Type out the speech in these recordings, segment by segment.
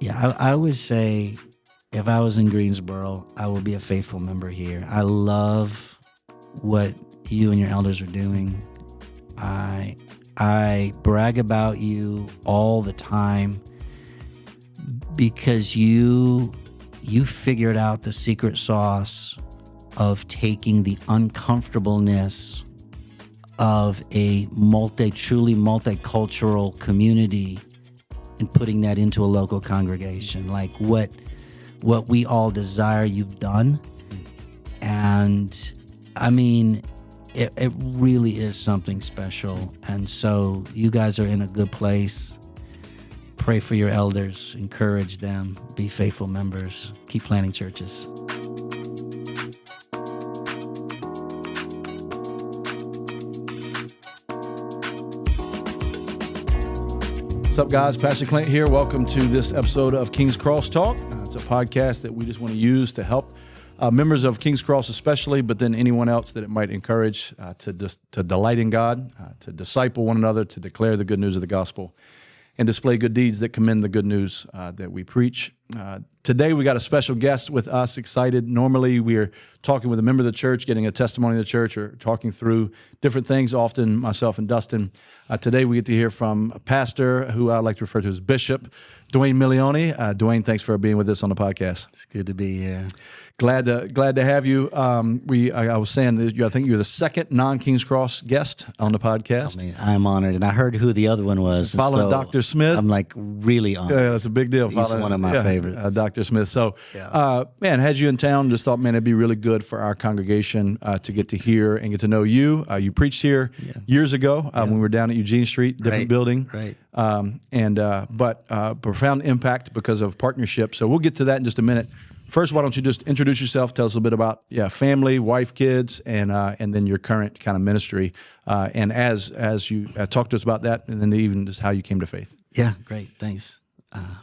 Yeah, I would say if I was in Greensboro, I would be a faithful member here. I love what you and your elders are doing. I brag about you all the time because you figured out the secret sauce of taking the uncomfortableness of a truly multicultural community and putting that into a local congregation. Like what we all desire, you've done. And I mean, it really is something special. And so you guys are in a good place. Pray for your elders, encourage them, be faithful members, keep planting churches. What's up, guys? Pastor Clint here. Welcome to this episode of King's Cross Talk. It's a podcast that we just want to use to help members of King's Cross especially, but then anyone else that it might encourage to delight in God, to disciple one another, to declare the good news of the gospel, and display good deeds that commend the good news that we preach. Today, we got a special guest with us, excited. Normally, we're talking with a member of the church, getting a testimony of the church, or talking through different things, often myself and Dustin. Today, we get to hear from a pastor who I like to refer to as Bishop, Dwayne Milioni. Dwayne, thanks for being with us on the podcast. It's good to be here. Glad to have you. I was saying that I think you're the second non-King's Cross guest on the podcast. I mean, I'm honored, and I heard who the other one was. Following Dr. Smith. I'm like really honored. Yeah, that's a big deal. He's one of my favorites. Dr. Smith. So, man, had you in town, just thought, man, it'd be really good for our congregation to get to hear and get to know you. You preached here years ago when we were down at Eugene Street, different building. Right. But profound impact because of partnership. So we'll get to that in just a minute. First, why don't you just introduce yourself? Tell us a little bit about family, wife, kids, and then your current kind of ministry. And as you talk to us about that, and then even just how you came to faith. Yeah, great. Thanks.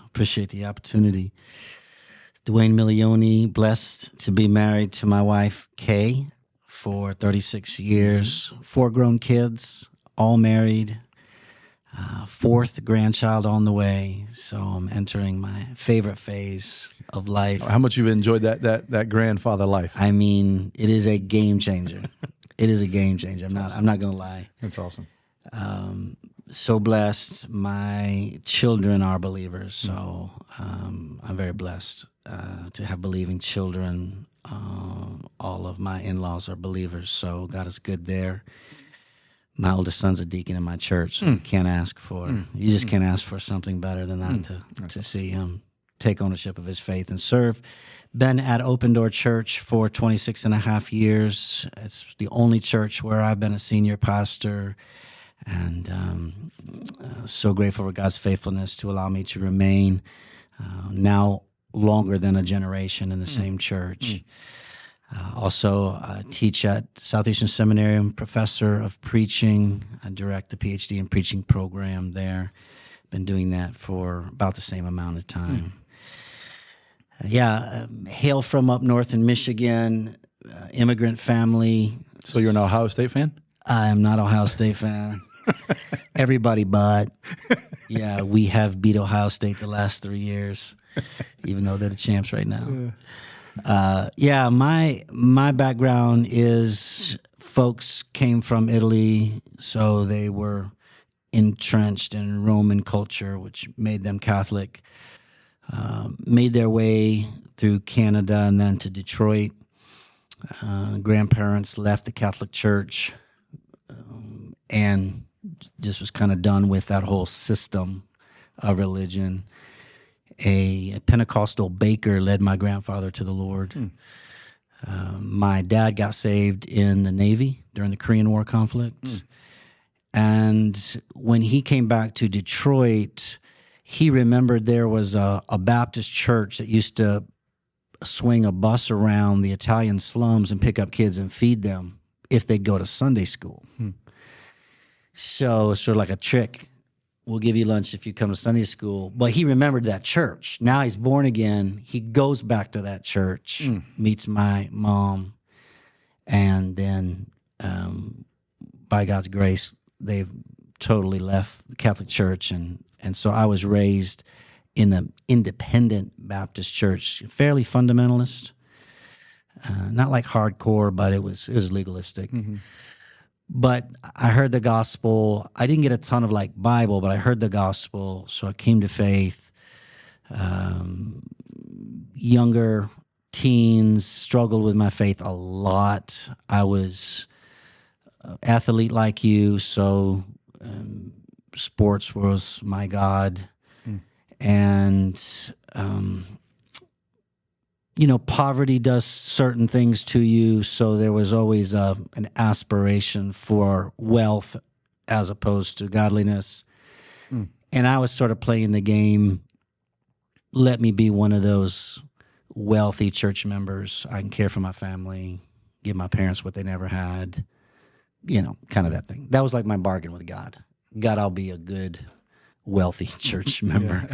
Appreciate the opportunity. Dwayne Milioni, blessed to be married to my wife, Kay, for 36 years. 4 grown kids, all married. 4th grandchild on the way, so I'm entering my favorite phase of life. How much you've enjoyed that grandfather life? I mean, it is a game changer. It is a game changer. I'm not gonna lie. That's awesome. So blessed. My children are believers, so I'm very blessed to have believing children. All of my in-laws are believers, so God is good there. My oldest son's a deacon in my church, so you just can't ask for something better than that to see him take ownership of his faith and serve. Been at Opendoor Church for 26 and a half years. It's the only church where I've been a senior pastor, and so grateful for God's faithfulness to allow me to remain now longer than a generation in the same church. Also, teach at Southeastern Seminary. I'm professor of preaching. I direct the PhD in preaching program there. Been doing that for about the same amount of time. Hail from up north in Michigan, immigrant family. So you're an Ohio State fan? I am not an Ohio State fan. Everybody but. Yeah, we have beat Ohio State the last 3 years, even though they're the champs right now. My background is folks came from Italy, so they were entrenched in Roman culture, which made them Catholic, made their way through Canada and then to Detroit. Grandparents left the Catholic Church and just was kind of done with that whole system of religion. A Pentecostal baker led my grandfather to the Lord. My dad got saved in the Navy during the Korean War conflict. And when he came back to Detroit, he remembered there was a Baptist church that used to swing a bus around the Italian slums and pick up kids and feed them if they'd go to Sunday school. So it's sort of like a trick. We'll give you lunch if you come to Sunday school. But he remembered that church. Now he's born again. He goes back to that church, meets my mom, and then by God's grace, they've totally left the Catholic Church. And so I was raised in an independent Baptist church, fairly fundamentalist, not like hardcore, but it was legalistic. But I heard the gospel. I didn't get a ton of like Bible, but I heard the gospel, so I came to faith. Younger teens struggled with my faith a lot. I was athlete like you, so sports was my God. And, poverty does certain things to you, so there was always an aspiration for wealth as opposed to godliness. And I was sort of playing the game, let me be one of those wealthy church members. I can care for my family, give my parents what they never had, kind of that thing. That was like my bargain with God. God, I'll be a good, wealthy church member.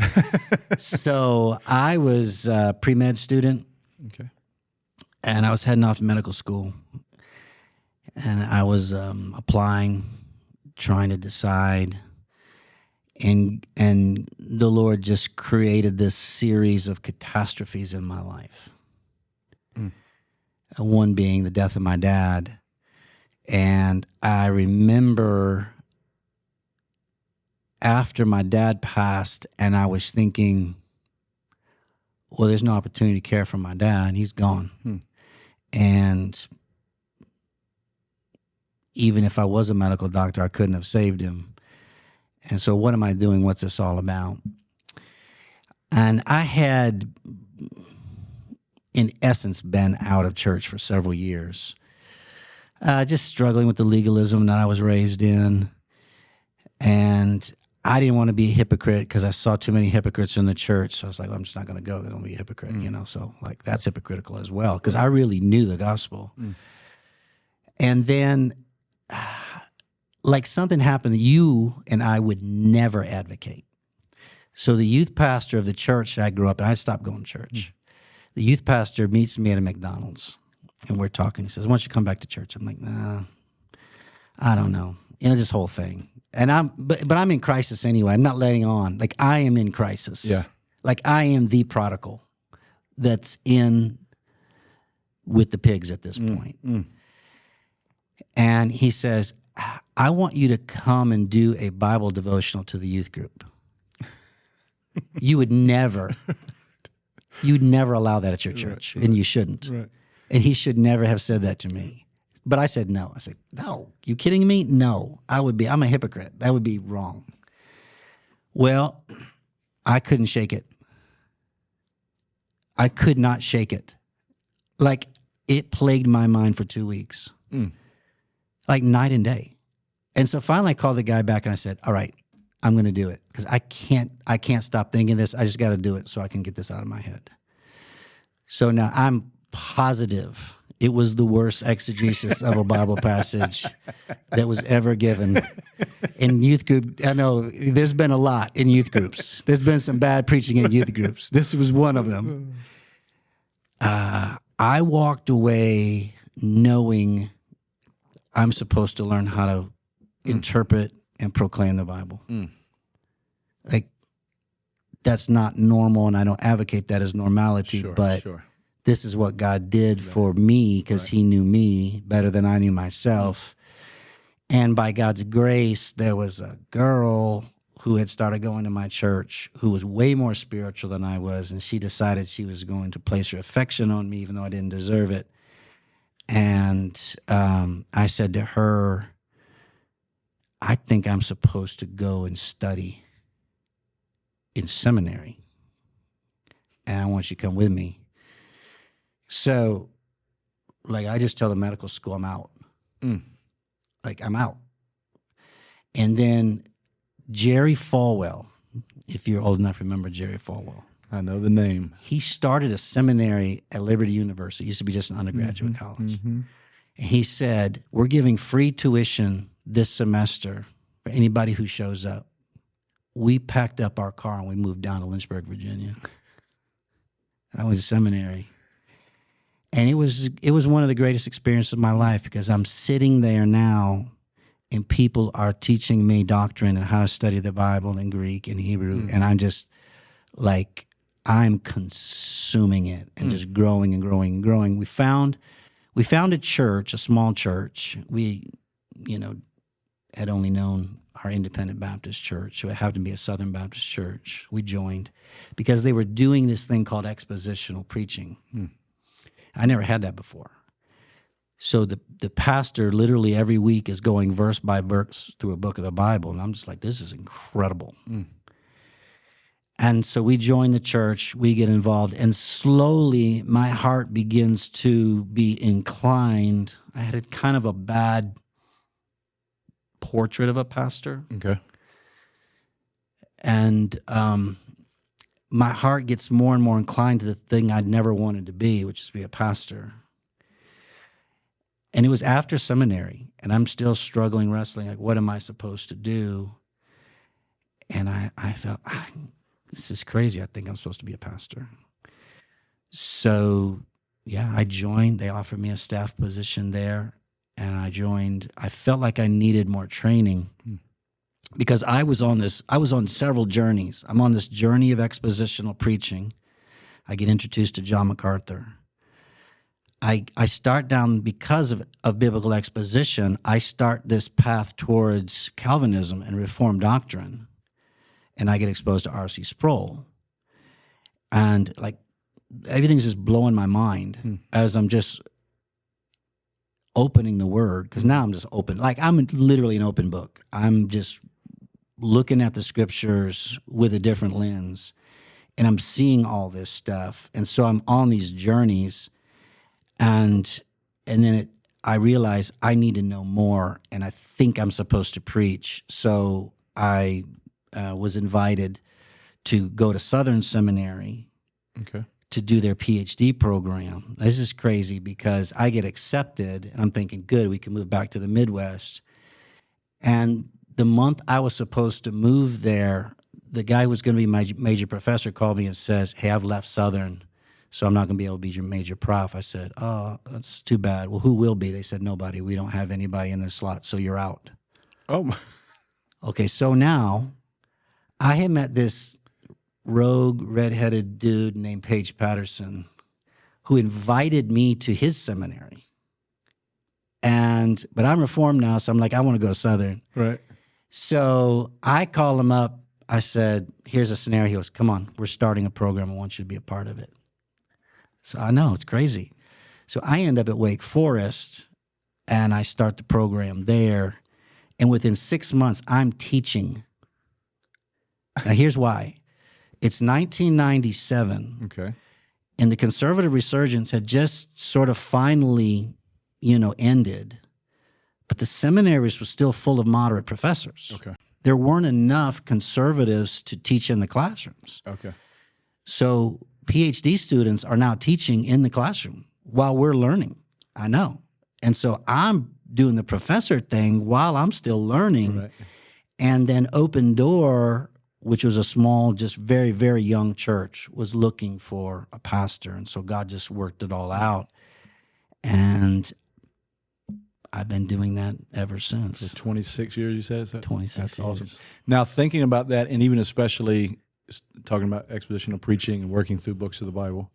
So I was a pre-med student. Okay. And I was heading off to medical school. And I was applying, trying to decide. And the Lord just created this series of catastrophes in my life. One being the death of my dad. And I remember after my dad passed, and I was thinking, well, there's no opportunity to care for my dad. He's gone. And even if I was a medical doctor, I couldn't have saved him. And so what am I doing? What's this all about? And I had, in essence, been out of church for several years, just struggling with the legalism that I was raised in. And I didn't want to be a hypocrite because I saw too many hypocrites in the church. So I was like, well, I'm just not going to go because I'm going to be a hypocrite, So like that's hypocritical as well because I really knew the gospel. And then like something happened that you and I would never advocate. So the youth pastor of the church I grew up in, I stopped going to church. The youth pastor meets me at a McDonald's and we're talking. He says, why don't you come back to church? I'm like, nah, I don't know. This whole thing. And but I'm in crisis anyway. I'm not letting on. Like I am in crisis. Yeah. Like I am the prodigal that's in with the pigs at this point. And he says, I want you to come and do a Bible devotional to the youth group. You would never allow that at your church, and you shouldn't. Right. And he should never have said that to me. But I said no. I said, no, you kidding me? No, I'm a hypocrite. That would be wrong. Well, I couldn't shake it. I could not shake it. Like it plagued my mind for 2 weeks, like night and day. And so finally I called the guy back and I said, all right, I'm going to do it because I can't stop thinking this. I just got to do it so I can get this out of my head. So now I'm positive it was the worst exegesis of a Bible passage that was ever given in youth group. I know there's been a lot in youth groups. There's been some bad preaching in youth groups. This was one of them. I walked away knowing I'm supposed to learn how to interpret and proclaim the Bible. Like, that's not normal, and I don't advocate that as normality, but this is what God did for me because he knew me better than I knew myself. And by God's grace, there was a girl who had started going to my church who was way more spiritual than I was, and she decided she was going to place her affection on me even though I didn't deserve it. And I said to her, I think I'm supposed to go and study in seminary, and I want you to come with me. So, like, I just tell the medical school I'm out. Like, I'm out. And then Jerry Falwell, if you're old enough to remember Jerry Falwell. I know the name. He started a seminary at Liberty University. It used to be just an undergraduate college. And he said, we're giving free tuition this semester for anybody who shows up. We packed up our car and we moved down to Lynchburg, Virginia. I was a seminary. And it was one of the greatest experiences of my life because I'm sitting there now and people are teaching me doctrine and how to study the Bible in Greek and Hebrew. And like I'm consuming it and just growing and growing and growing. We found a church, a small church. We, had only known our independent Baptist church, so it happened to be a Southern Baptist church. We joined because they were doing this thing called expositional preaching. I never had that before. So the pastor literally every week is going verse by verse through a book of the Bible, and I'm just like, this is incredible. And so we join the church, we get involved, and slowly my heart begins to be inclined. I had a kind of a bad portrait of a pastor. Okay. And my heart gets more and more inclined to the thing I'd never wanted to be, which is be a pastor. And it was after seminary, and I'm still struggling, wrestling, like, what am I supposed to do? And I felt, this is crazy. I think I'm supposed to be a pastor. So, yeah, I joined. They offered me a staff position there, and I joined. I felt like I needed more training because I was on several journeys. I'm on this journey of expositional preaching. I get introduced to John MacArthur. I start down, because of biblical exposition, I start this path towards Calvinism and Reformed doctrine, and I get exposed to R.C. Sproul. And, like, everything's just blowing my mind as I'm just opening the Word, because now I'm just open. Like, I'm literally an open book. I'm just looking at the Scriptures with a different lens, and I'm seeing all this stuff. And so I'm on these journeys, and then I realize I need to know more, and I think I'm supposed to preach. So I was invited to go to Southern Seminary to do their PhD program. This is crazy because I get accepted, and I'm thinking, good, we can move back to the Midwest. And the month I was supposed to move there, the guy who was going to be my major professor called me and says, hey, I've left Southern, so I'm not going to be able to be your major prof. I said, oh, that's too bad. Well, who will be? They said, nobody. We don't have anybody in this slot, so you're out. Oh, my. Okay, so now I had met this rogue, redheaded dude named Paige Patterson who invited me to his seminary. But I'm Reformed now, so I'm like, I want to go to Southern. Right. So I call him up. I said, here's a scenario. He goes, come on, we're starting a program. I want you to be a part of it. So I know, it's crazy. So I end up at Wake Forest, and I start the program there. And within 6 months, I'm teaching. Now, here's why. It's 1997. Okay. And the conservative resurgence had just sort of finally, ended. But the seminaries were still full of moderate professors. Okay. There weren't enough conservatives to teach in the classrooms. Okay. So PhD students are now teaching in the classroom while we're learning. I know. And so I'm doing the professor thing while I'm still learning. Right. And then Opendoor, which was a small, just very, very young church, was looking for a pastor. And so God just worked it all out. And I've been doing that ever since. For 26 years, you said? Is that 26 That's years. awesome. Now, thinking about that, and even especially talking about expositional preaching and working through books of the Bible,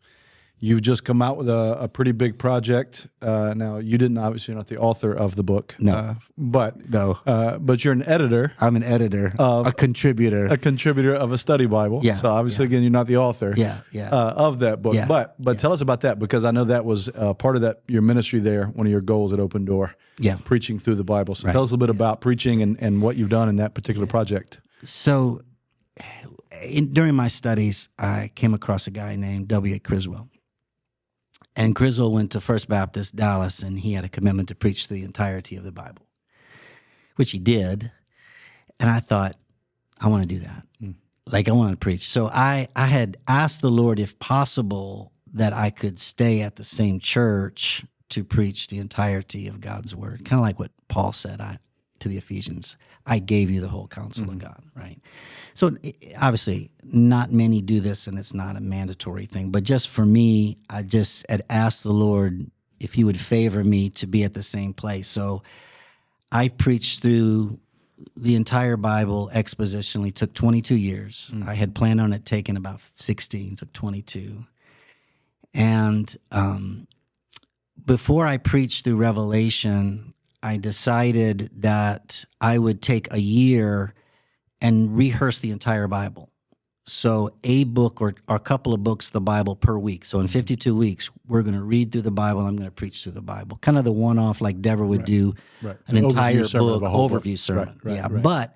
you've just come out with a pretty big project. Now, you didn't, obviously, you're not the author of the book. No. But you're an editor. I'm an editor, a contributor. A contributor of a study Bible. Yeah, So obviously, again, you're not the author of that book. Yeah, But tell us about that, because I know that was part of that, your ministry there, one of your goals at Opendoor, preaching through the Bible. So tell us a little bit about preaching and what you've done in that particular project. So during my studies, I came across a guy named W.A. Criswell. And Criswell went to First Baptist Dallas, and he had a commitment to preach the entirety of the Bible, which he did. And I thought, I want to do that. Like, I want to preach. So I had asked the Lord, if possible, that I could stay at the same church to preach the entirety of God's word. Kind of like what Paul said to the Ephesians, I gave you the whole counsel of God, right? So obviously, not many do this, and it's not a mandatory thing. But just for me, I just had asked the Lord if he would favor me to be at the same place. So I preached through the entire Bible expositionally took 22 years. I had planned on it taking about 16, took 22. And before I preached through Revelation, I decided that I would take a year and rehearse the entire Bible. So a book or a couple of books of the Bible per week. So in 52 weeks, we're going to read through the Bible and I'm going to preach through the Bible. Kind of the one-off like Deborah would do, an entire book, overview sermon. But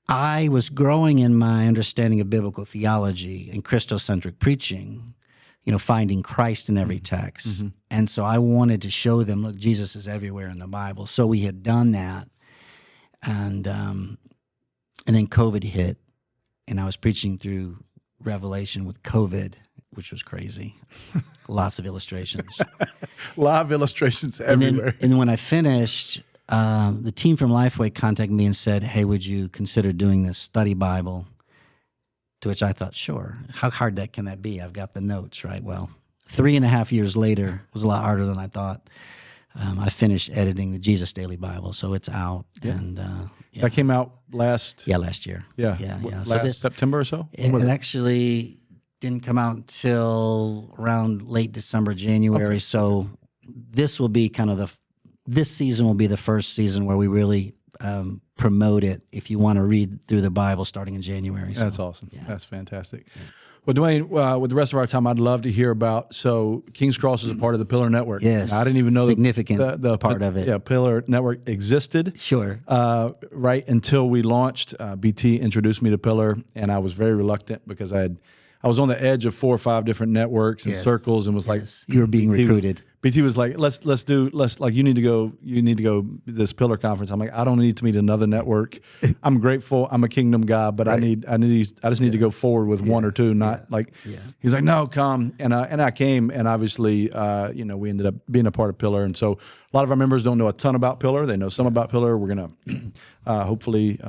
I was growing in my understanding of biblical theology and Christocentric preaching, finding Christ in every text. And so I wanted to show them, look, Jesus is everywhere in the Bible. So we had done that. And then COVID hit. And I was preaching through Revelation with COVID, which was crazy. Lots of illustrations. Live illustrations everywhere. And then when I finished, the team from Lifeway contacted me and said, hey, would you consider doing this study Bible? To which I thought, sure. How hard can that be? I've got the notes, right? Well, 3.5 years later was a lot harder than I thought. I finished editing the Jesus Daily Bible, so it's out. And that came out last year. Last September or so? It actually didn't come out until around late December, January. Okay. So this will be this season will be the first season where we really promote it if you want to read through the Bible starting in January. So, that's awesome. Yeah. That's fantastic. Yeah. Well, Dwayne, with the rest of our time, I'd love to hear about, so King's Cross is a part of the Pillar Network. Yes. I didn't even know the part of it. Yeah, Pillar Network existed. Sure. Right until we launched, BT introduced me to Pillar, and I was very reluctant because I was on the edge of 4 or 5 different networks and circles, and was like, you were being recruited. BT was like, let's you need to go this Pillar conference. I'm like, I don't need to meet another network. I'm grateful. I'm a kingdom guy, but I just need to go forward with 1 or 2, not he's like, no, come. And I came, and obviously, we ended up being a part of Pillar. And so a lot of our members don't know a ton about Pillar. They know some about Pillar. We're going to, hopefully,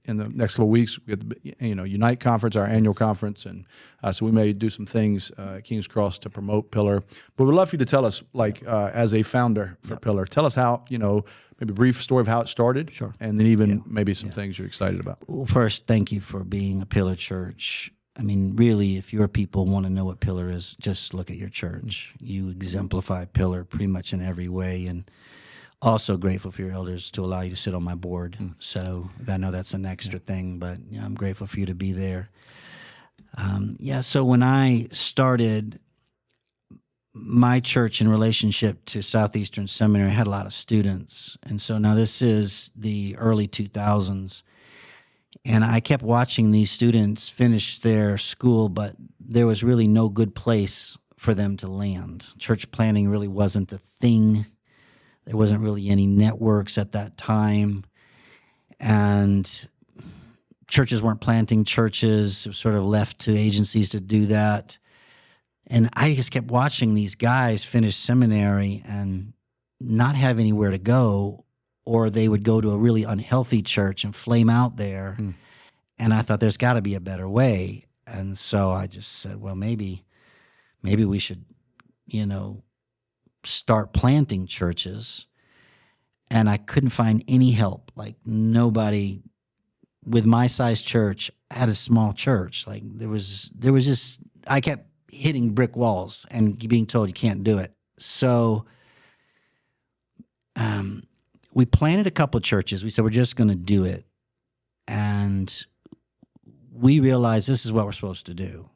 in the next couple of weeks, we get the, Unite conference, our annual conference. And so we may do some things at King's Cross to promote Pillar. But we'd love for you to tell us, as a founder for Pillar, tell us how, maybe a brief story of how it started. Sure. And then even maybe some things you're excited about. Well, first, thank you for being a Pillar church. I mean, really, if your people want to know what Pillar is, just look at your church. You exemplify Pillar pretty much in every way. And also grateful for your elders to allow you to sit on my board. So I know that's an extra thing, but I'm grateful for you to be there. So when I started my church in relationship to Southeastern Seminary, I had a lot of students. And so now this is the early 2000s. And I kept watching these students finish their school, but there was really no good place for them to land. Church planning really wasn't the thing. There wasn't really any networks at that time. And churches weren't planting churches. It was sort of left to agencies to do that. And I just kept watching these guys finish seminary and not have anywhere to go, or they would go to a really unhealthy church and flame out there. And I thought there's got to be a better way. And so I just said, well, maybe we should, start planting churches. And I couldn't find any help. Like nobody with my size church had a small church. Like there was just, I kept hitting brick walls and being told you can't do it. So we planted a couple of churches. We said we're just going to do it. And we realized this is what we're supposed to do.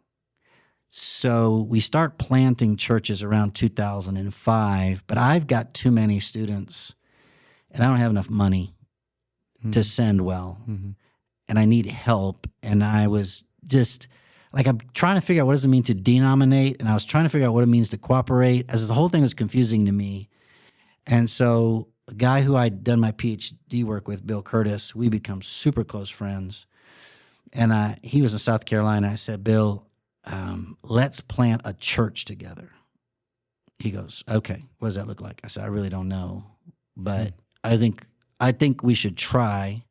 So we start planting churches around 2005, but I've got too many students and I don't have enough money to send well. And I need help. And I was just like, I'm trying to figure out what does it mean to denominate. And I was trying to figure out what it means to cooperate, as the whole thing was confusing to me. And so a guy who I'd done my PhD work with, Bill Curtis, we become super close friends. And he was in South Carolina. I said, Bill, let's plant a church together. He goes, okay, what does that look like? I said, I really don't know, but I think we should try.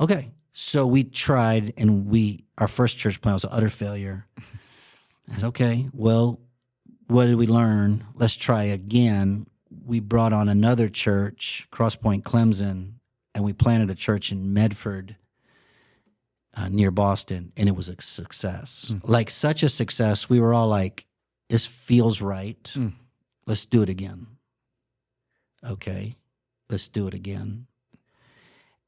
Okay. So we tried, and our first church plant was an utter failure. I said, okay, well, what did we learn? Let's try again. We brought on another church, Cross Point Clemson, and we planted a church in Medford, near Boston, and it was a success. Like such a success, we were all like, this feels right. Let's do it again. Okay, let's do it again.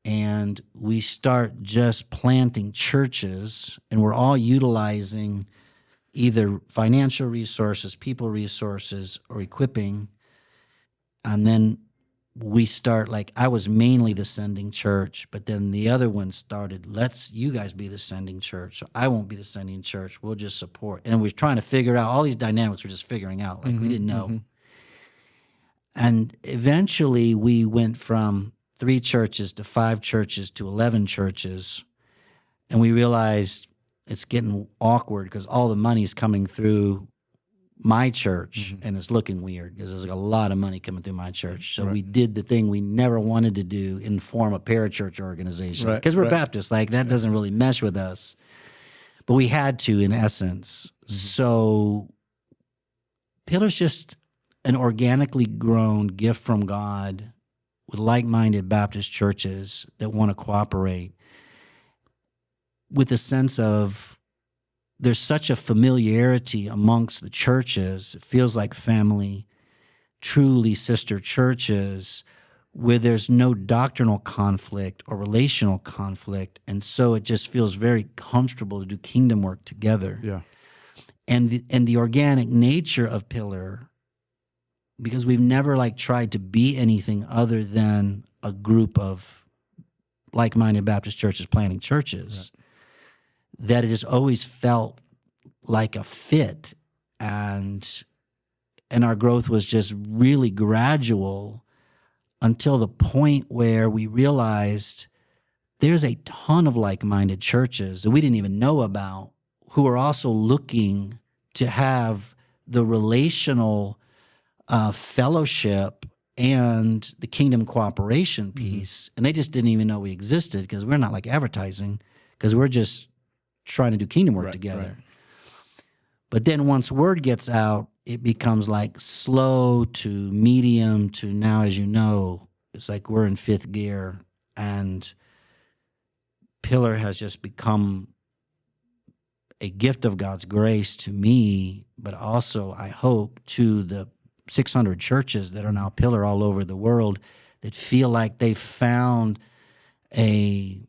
And we start just planting churches, and we're all utilizing either financial resources, people resources, or equipping. And then we start, like, I was mainly the sending church, but then the other one started, you guys be the sending church. So I won't be the sending church. We'll just support. And we're trying to figure out all these dynamics. We're just figuring out, like we didn't know. And eventually we went from 3 churches to 5 churches to 11 churches. And we realized it's getting awkward because all the money's coming through my church, and it's looking weird because there's like a lot of money coming through my church. So we did the thing we never wanted to do and form a parachurch organization because we're Baptists. Like that doesn't really mesh with us, but we had to in essence. So Pillar's just an organically grown gift from God with like-minded Baptist churches that want to cooperate with a sense of there's such a familiarity amongst the churches. It feels like family, truly sister churches, where there's no doctrinal conflict or relational conflict. And so it just feels very comfortable to do kingdom work together. Yeah. And the organic nature of Pillar, because we've never like tried to be anything other than a group of like-minded Baptist churches planting churches, that it just always felt like a fit, and our growth was just really gradual until the point where we realized there's a ton of like-minded churches that we didn't even know about who are also looking to have the relational fellowship and the kingdom cooperation piece, and they just didn't even know we existed because we're not like advertising, because we're just trying to do kingdom work together. But then once word gets out, it becomes like slow to medium to now, as you know, it's like we're in 5th gear, and Pillar has just become a gift of God's grace to me, but also, I hope, to the 600 churches that are now Pillar all over the world that feel like they've found a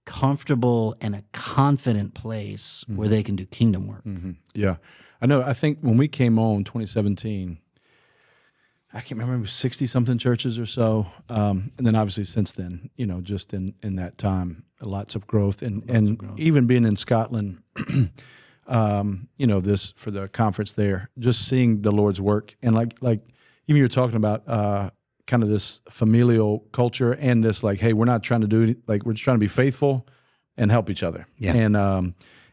comfortable and a confident place where they can do kingdom work. Yeah. I know. I think when we came on 2017, I can't remember, 60-something churches or so. And then obviously since then, just in that time, lots of growth. And even being in Scotland, this for the conference there, just seeing the Lord's work. And like even you're talking about kind of this familial culture and this like, hey, we're not trying to do it, like we're just trying to be faithful and help each other. Yeah.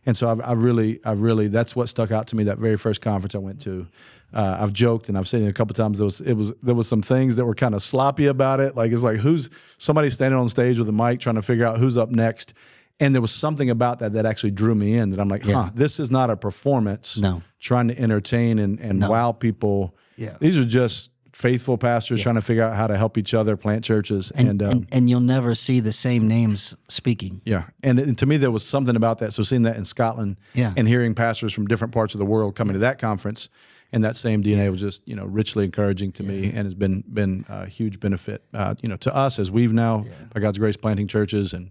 And so I really, that's what stuck out to me that very first conference I went to. I've joked and I've said it a couple of times. There was some things that were kind of sloppy about it. Like it's like who's somebody standing on stage with a mic trying to figure out who's up next. And there was something about that actually drew me in. That I'm like, this is not a performance. No. Trying to entertain and wow people. Yeah. These are just faithful pastors trying to figure out how to help each other plant churches. And you'll never see the same names speaking. Yeah. And to me, there was something about that. So seeing that in Scotland and hearing pastors from different parts of the world coming to that conference and that same DNA was just, richly encouraging to me and has been a huge benefit, to us as we've now, by God's grace, planting churches. And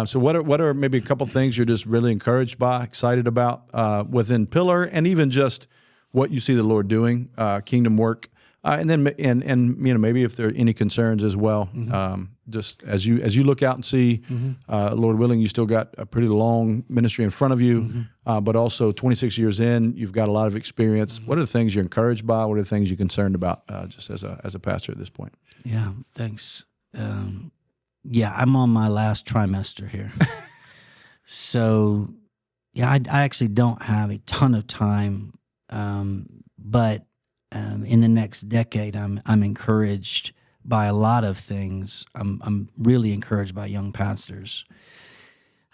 so what are maybe a couple things you're just really encouraged by, excited about within Pillar, and even just what you see the Lord doing, kingdom work, and then maybe if there are any concerns as well, just as you look out and see, Lord willing, you still got a pretty long ministry in front of you, but also 26 years in, you've got a lot of experience. What are the things you're encouraged by? What are the things you're concerned about, just as a pastor at this point? Yeah, thanks. I'm on my last trimester here. So, I actually don't have a ton of time, but in the next decade, I'm encouraged by a lot of things. I'm really encouraged by young pastors.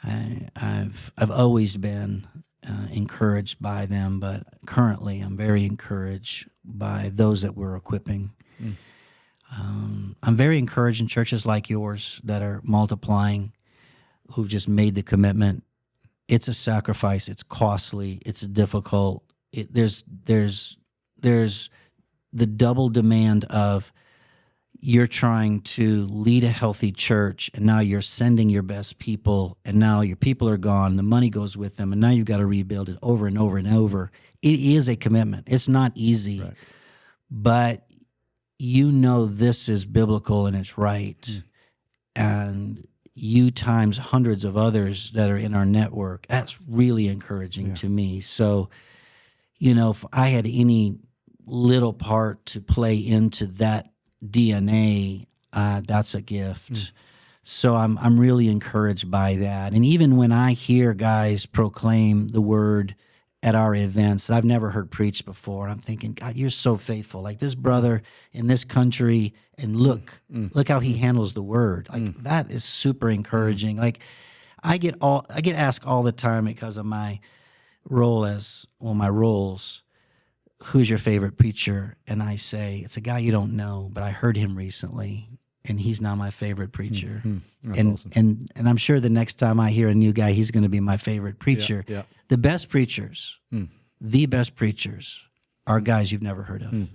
I've always been encouraged by them, but currently I'm very encouraged by those that we're equipping. I'm very encouraged in churches like yours that are multiplying, who've just made the commitment. It's a sacrifice. It's costly. It's difficult. There's the double demand of you're trying to lead a healthy church, and now you're sending your best people, and now your people are gone. The money goes with them, and now you've got to rebuild it over and over and over. It is a commitment. It's not easy, Right. but you know this is biblical and it's right. And you times hundreds of others that are in our network, that's really encouraging to me. So, if I had any little part to play into that DNA, that's a gift. So I'm really encouraged by that. And even when I hear guys proclaim the word at our events that I've never heard preached before, I'm thinking, God, you're so faithful. Like this brother in this country, and look how he handles the word. Like that is super encouraging. Like I get asked all the time because of my roles, who's your favorite preacher? And I say, it's a guy you don't know, but I heard him recently, and he's now my favorite preacher. That's awesome. And I'm sure the next time I hear a new guy, he's going to be my favorite preacher. Yeah. The best preachers, the best preachers are guys you've never heard of,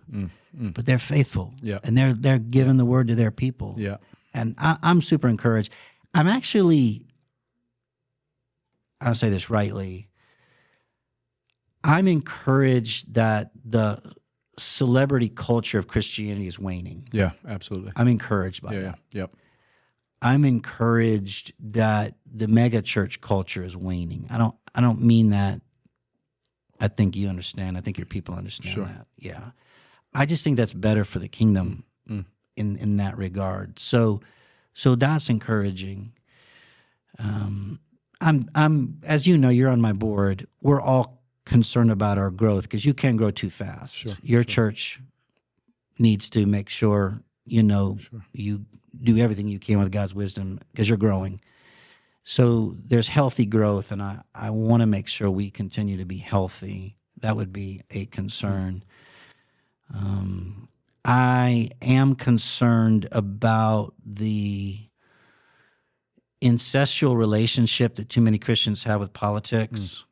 but they're faithful, and they're giving the word to their people. Yeah. And I'm super encouraged. I'll say this rightly, I'm encouraged that the celebrity culture of Christianity is waning. Yeah, absolutely. I'm encouraged by that. Yeah. Yep. I'm encouraged that the mega church culture is waning. I don't mean that. I think you understand. I think your people understand that. Yeah. I just think that's better for the kingdom in that regard. So that's encouraging. I'm as you know, you're on my board. We're all concerned about our growth because you can grow too fast. Your church needs to make sure you do everything you can with God's wisdom because you're growing. So there's healthy growth, and I want to make sure we continue to be healthy. That would be a concern. I am concerned about the incestual relationship that too many Christians have with politics.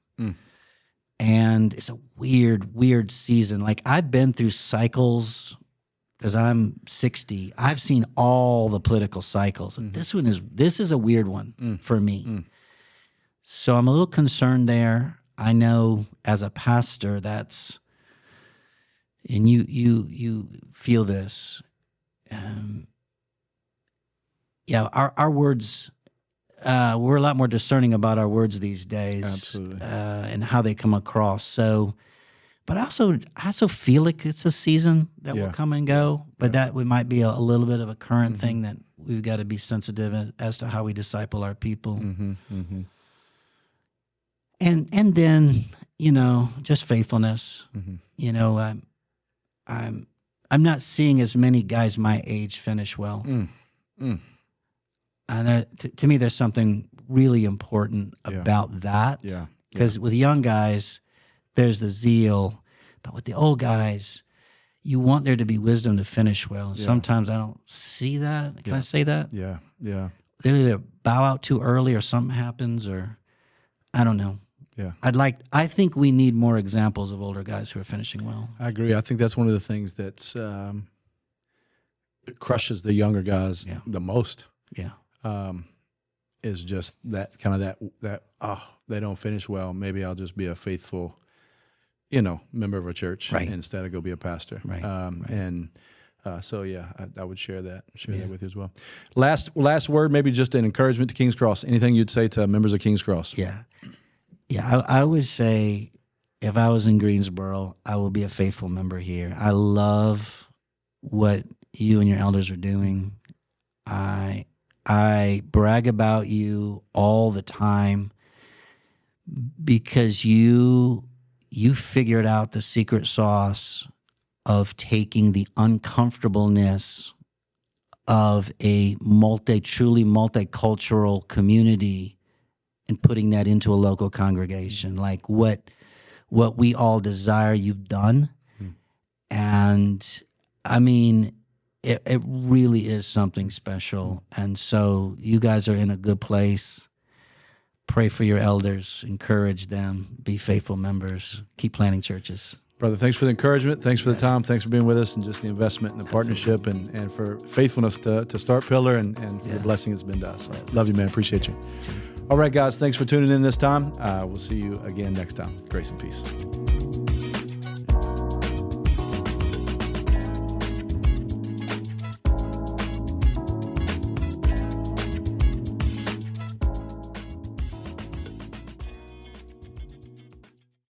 And it's a weird season. Like I've been through cycles because I'm 60. I've seen all the political cycles. This is a weird one for me. So I'm a little concerned there. I know as a pastor and you feel this. Our words, we're a lot more discerning about our words these days. Absolutely. And how they come across. So, but I also feel like it's a season that will come and go, but that might be a little bit of a current thing that we've got to be sensitive as to how we disciple our people. And then, just faithfulness. I'm not seeing as many guys my age finish well. And to me, there's something really important about that. Yeah. Because with young guys, there's the zeal, but with the old guys, you want there to be wisdom to finish well. And sometimes I don't see that. Can I say that? Yeah. They either bow out too early or something happens, or I don't know. Yeah. I think we need more examples of older guys who are finishing well. I agree. I think that's one of the things that's crushes the younger guys the most. Yeah. Is just that kind of that they don't finish well. Maybe I'll just be a faithful, member of a church instead of go be a pastor. Right. And so I would share that with you as well. Last word, maybe just an encouragement to King's Cross. Anything you'd say to members of King's Cross? Yeah. I would say if I was in Greensboro, I will be a faithful member here. I love what you and your elders are doing. I brag about you all the time because you figured out the secret sauce of taking the uncomfortableness of a truly multicultural community and putting that into a local congregation. Like what we all desire, you've done. And I mean, it really is something special. And so you guys are in a good place. Pray for your elders, encourage them, be faithful members, keep planting churches. Brother, thanks for the encouragement. Thanks for the time. Thanks for being with us and just the investment and the partnership and for faithfulness to start Pillar and for the blessing it's been to us. Love you, man. Appreciate you. All right, guys. Thanks for tuning in this time. We'll see you again next time. Grace and peace.